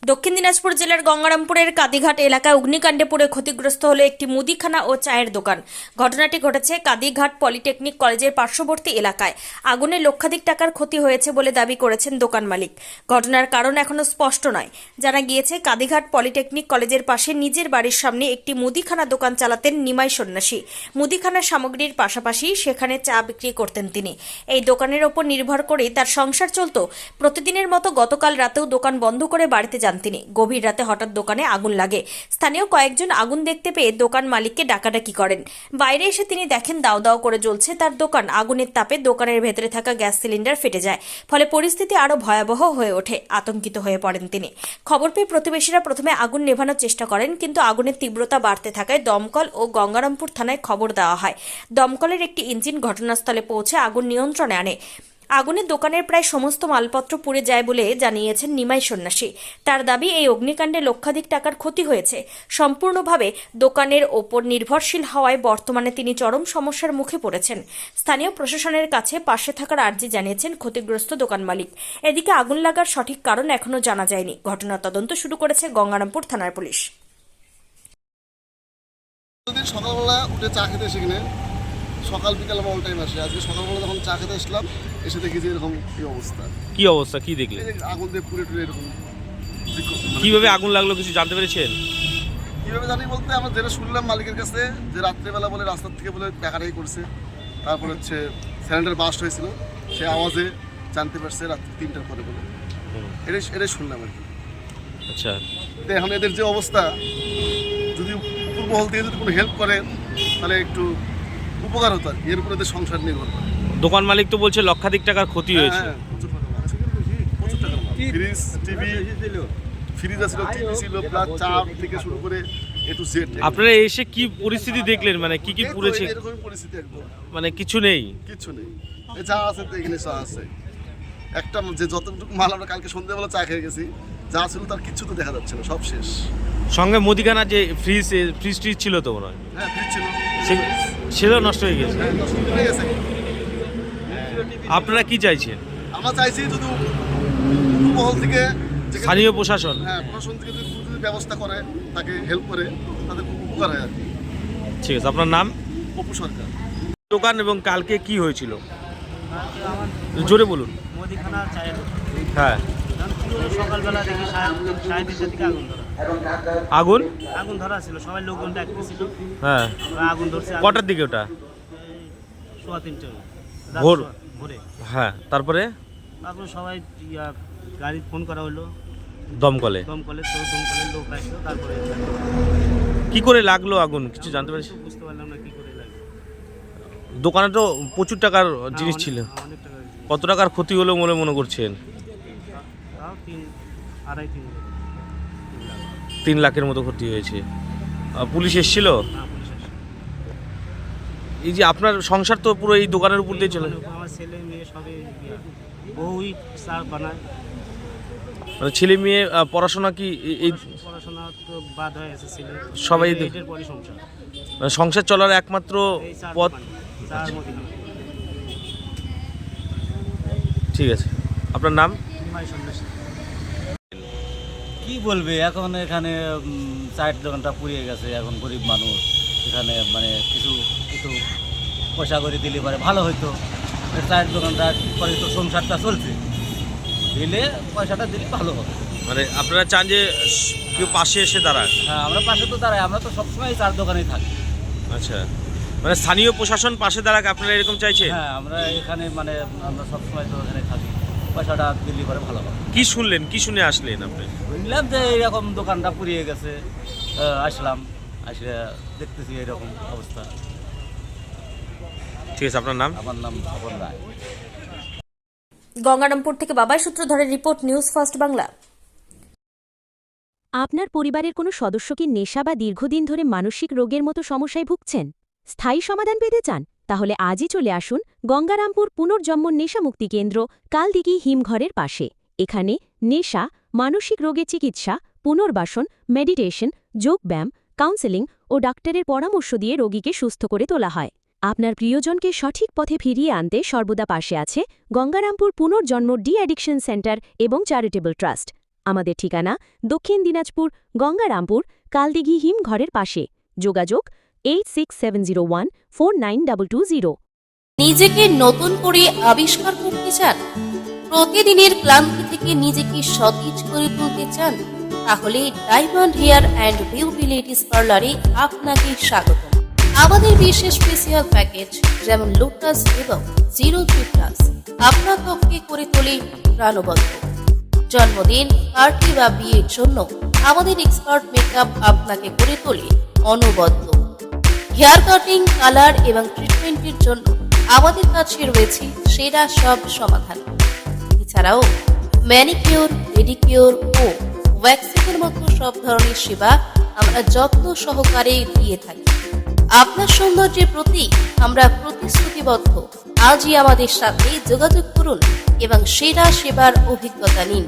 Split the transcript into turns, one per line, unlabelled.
দক্ষিণ দিনাজপুর জেলার গঙ্গারামপুরের কাদিঘাট এলাকায় অগ্নিকাণ্ডে পুড়ে ক্ষতিগ্রস্ত হলো একটি মুদিখানা ও চায়ের দোকান। ঘটনাটি ঘটেছে কাদিঘাট পলিটেকনিক কলেজের পার্শ্ববর্তী এলাকায়। আগুনে লক্ষাধিক টাকার ক্ষতি হয়েছে বলে দাবি করেছেন দোকান মালিক। ঘটনার কারণ এখনো স্পষ্ট নয়। জানা গিয়েছে, কাদিঘাট পলিটেকনিক কলেজের পাশে নিজের বাড়ির সামনে একটি মুদিখানা দোকান চালাতেন নিমাই সন্ন্যাসী। মুদিখানা সামগ্রীর পাশাপাশি সেখানে চা বিক্রি করতেন তিনি। এই দোকানের ওপর নির্ভর করে তার সংসার চলত। প্রতিদিনের মতো গতকাল রাতেও দোকান বন্ধ করে বাড়িতে যান তিনি। গভীর রাতে হঠাৎ দোকানে আগুন লাগে। স্থানীয় কয়েকজন আগুন দেখতে পেয়ে দোকান মালিককে ডাকাডাকি করেন। বাইরে এসে তিনি দেখেন দাও দাও করে জ্বলছে তার দোকান। আগুনের তাপে দোকানের ভেতরে থাকা গ্যাস সিলিন্ডার ফেটে যায়। ফলে পরিস্থিতি আরো ভয়াবহ হয়ে ওঠে। আতঙ্কিত হয়ে পড়েন তিনি। খবর পেয়ে প্রতিবেশীরা প্রথমে আগুন নেভানোর চেষ্টা করেন, কিন্তু আগুনের তীব্রতা বাড়তে থাকায় দমকল ও গঙ্গারামপুর থানায় খবর দেওয়া হয়। দমকলের একটি ইঞ্জিন ঘটনাস্থলে পৌঁছে আগুন নিয়ন্ত্রণে আনে। আগুনে দোকানের প্রায় সমস্ত মালপত্র পুড়ে যায় বলে জানিয়েছেন নিমাই সন্ন্যাসী। তার দাবি, এই অগ্নিকাণ্ডে লক্ষাধিক টাকার ক্ষতি হয়েছে। সম্পূর্ণভাবে দোকানের ওপর নির্ভরশীল হওয়ায় বর্তমানে তিনি চরম সমস্যার মুখে পড়েছেন। স্থানীয় প্রশাসনের কাছে পাশে থাকার আর্জি জানিয়েছেন ক্ষতিগ্রস্ত দোকান মালিক। এদিকে আগুন লাগার সঠিক কারণ এখনো জানা যায়নি। ঘটনার তদন্ত শুরু করেছে গঙ্গারামপুর থানার পুলিশ।
সকালবেলা উঠে চা খেতে এসে কিনে সকাল বিকাল অল টাইম আসে। আজকে সকালবেলা যখন চা খেতে আসলাম, এসে দেখি যে এরকম এই অবস্থা।
কি অবস্থা, কি দেখলে?
আগুন দিয়ে পুড়ে টুড়ে এরকম।
কিভাবে আগুন লাগলো কিছু জানতে পেরেছেন?
কীভাবে জানি বলতে, আমরা যেটা শুনলাম মালিকের কাছে, যে রাত্রেবেলা বলে রাস্তার থেকে বলে টাকাটাই করছে। তারপর হচ্ছে সিলিন্ডার বাস্ট হয়েছিল, সে আওয়াজে জানতে পারছে রাত্রি 3টার পরে বলে। এটাই শুনলাম আর কি।
আচ্ছা,
তো এখন এদের যে অবস্থা, যদি উপর মহল থেকে যদি কোনো হেল্প করে তাহলে একটু উপকার হতো আর কি। এর উপরে সংসার নির্ভর করে।
দোকান মালিক তো বলছে লক্ষাধিক টাকার ক্ষতি হয়েছে।
প্রচুর টাকার মাল। ফ্রিজ, টিভি, ফ্রিজ ছিল, টিভি ছিল, প্লাস চা থেকে শুরু করে এ টু জেড।
আপনারা এসে কি পরিস্থিতি দেখলেন, মানে কি কি পুড়েছে?
এরকম পরিস্থিতি একদম,
মানে কিছু নেই।
কিচ্ছু নেই। এই চা আছে তো, এখানে চা আছে একটা, যে যতটুকু মাল আমরা কালকে সন্ধ্যাবেলা চা খেয়ে গেছি, যা ছিল তার কিচ্ছু তো দেখা যাচ্ছে না, সব শেষ।
সঙ্গে মুদিখানা যে ফ্রিজ ট্রিজ ছিল তো মনে হয়।
হ্যাঁ, ফ্রিজ ছিল,
সেটাও নষ্ট হয়ে গেছে।
হ্যাঁ, নষ্ট হয়ে গেছে।
আপনারা কি চাইছেন?
আমরা চাইছি যদি মহল থেকে,
স্থানীয় প্রশাসন,
হ্যাঁ প্রশাসন থেকে যদি ব্যবস্থা করে, তাকে হেল্প করে, তাদের খুব উপকার হয় আর কি।
ঠিক আছে, আপনার নাম?
অপু সরকার।
দোকান এবং কালকে কি হয়েছিল জোরে বলুন।
মুদিখানা চায়ের
হ্যাঁ,
সকালবেলা দেখি সাড়ে 3টার দিকে
আগুন
আগুন ধরা ছিল। সবাই লোকজন ডাকতেছিল।
হ্যাঁ,
আগুন ধরছে।
কটার দিকে ওটা?
3:15
ভোর?
ভোরে।
হ্যাঁ, তারপরে
তারপর সবাই গাড়ি ফোন করা হলো,
দমকলে
দমকলের লোক আসলো। তারপরে
কি করে লাগলো আগুন কিছু জানতে পেরেছি?
বুঝতে পারলাম না কি করে লাগে।
দোকানে তো প্রচুর টাকার জিনিস ছিল।
অনেক টাকা হয়েছে।
কত টাকার ক্ষতি হলো বলে মনে করছেন?
তাও 2.5-3
3 লাখের মতো ক্ষতি হয়েছে। পুলিশ এসেছিল?
না, পুলিশ আসে।
এই যে আপনার সংসার তো পুরো এই দোকানের উপর দিয়ে চলে।
আমার ছেলে মেয়ে সবই বহুই চা বানায়।
মানে ছেলে মেয়ে পড়াশোনা কি এই
পড়াশোনা তো বাদ হয়ে গেছে, ছেলে
সবাই
এর পরই সংসার।
মানে সংসার চলার একমাত্র
এই চার
পথ।
দোকান, চার মুদিখানা।
ঠিক আছে, আপনার নাম?
নিমাই সন্ন্যাসী।
কি বলবে এখন, এখানে চায়ের দোকানটা পুড়িয়ে গেছে। এখন গরিব মানুষ, এখানে মানে কিছু একটু পয়সা করে দিলে পরে ভালো হতো। চায়ের দোকানটা পরে তো সংসারটা চলছে, দিলে পয়সাটা দিলে ভালো হবে।
মানে আপনারা চান যে কেউ পাশে এসে দাঁড়ান?
হ্যাঁ, আমরা পাশে তো দাঁড়াই, আমরা তো সবসময় চার দোকানেই থাকি।
আচ্ছা, মানে স্থানীয় প্রশাসন পাশে দাঁড়াক আপনারা এরকম চাইছে?
হ্যাঁ, আমরা এখানে মানে আমরা সবসময় তো এখানে থাকি, পয়সাটা দিলে পরে ভালো হবে।
কি শুনলেন, কি শুনে আসলেন আপনি?
বুঝলাম যে এইরকম দোকানটা পুড়িয়ে গেছে, আসলাম, আসলে দেখতেছি এরকম অবস্থা।
ঠিক আছে, আপনার নাম?
আমার নাম স্বপন রায়।
গঙ্গারামপুর থেকে বাবাই সূত্রধরের রিপোর্ট, নিউজ ফার্স্ট বাংলা।
আপনার পরিবারের কোনো সদস্য কি নেশা বা দীর্ঘদিন ধরে মানসিক রোগের মতো সমস্যায় ভুগছেন? স্থায়ী সমাধান পেতে চান? তাহলে আজই চলে আসুন গঙ্গারামপুর পুনর্জন্ম নেশামুক্তি কেন্দ্র, কালদিঘি হিমঘরের পাশে। এখানে নেশা, মানসিক রোগের চিকিৎসা, পুনর্বাসন, মেডিটেশন, যোগব্যায়াম, কাউন্সেলিং ও ডাক্তারের পরামর্শ দিয়ে রোগীকে সুস্থ করে তোলা হয়। আপনার প্রিয়জনকে সঠিক পথে ফিরিয়ে আনতে সর্বদা পাশে আছে গঙ্গারামপুর পুনর্জন্ম ডি অ্যাডিকশন সেন্টার এবং চ্যারিটেবল ট্রাস্ট। আমাদের ঠিকানা দক্ষিণ দিনাজপুর গঙ্গারামপুর কালদিঘি হিমঘরের পাশে। যোগাযোগ 8670149220।
নিজেকে নতুন করে আবিষ্কার করতে চান, প্রতিদিনের ক্লান্তি থেকে নিজেকে সতেজ করে তুলতে চান, তাহলে diamond hair and beauty ladies পার্লারে আপনাকে স্বাগত। আমাদের বিশেষ স্পেশাল প্যাকেজ যেমন লোটাস এবং 03+ আপনার ত্বককে করে তোলে প্রাণবন্ত। জন্মদিন, পার্টি বা বিয়ের জন্য আমাদের এক্সপার্ট মেকআপ আপনাকে করে তোলে অনবদ্য। হেয়ার কাটিং, কালার এবং ট্রিটমেন্টের জন্য আমাদের কাছে রয়েছে সেরা সব সমাধান। এছাড়াও ম্যানিকিউর, পেডিকিউর ও ওয়্যাক্সিংয়ের মতো সব ধরনের সেবা আমরা যত্ন সহকারে দিয়ে থাকি। আপনার সৌন্দর্যের প্রতি আমরা প্রতিশ্রুতিবদ্ধ। আজই আমাদের সাথে যোগাযোগ করুন এবং সেরা সেবার অভিজ্ঞতা নিন।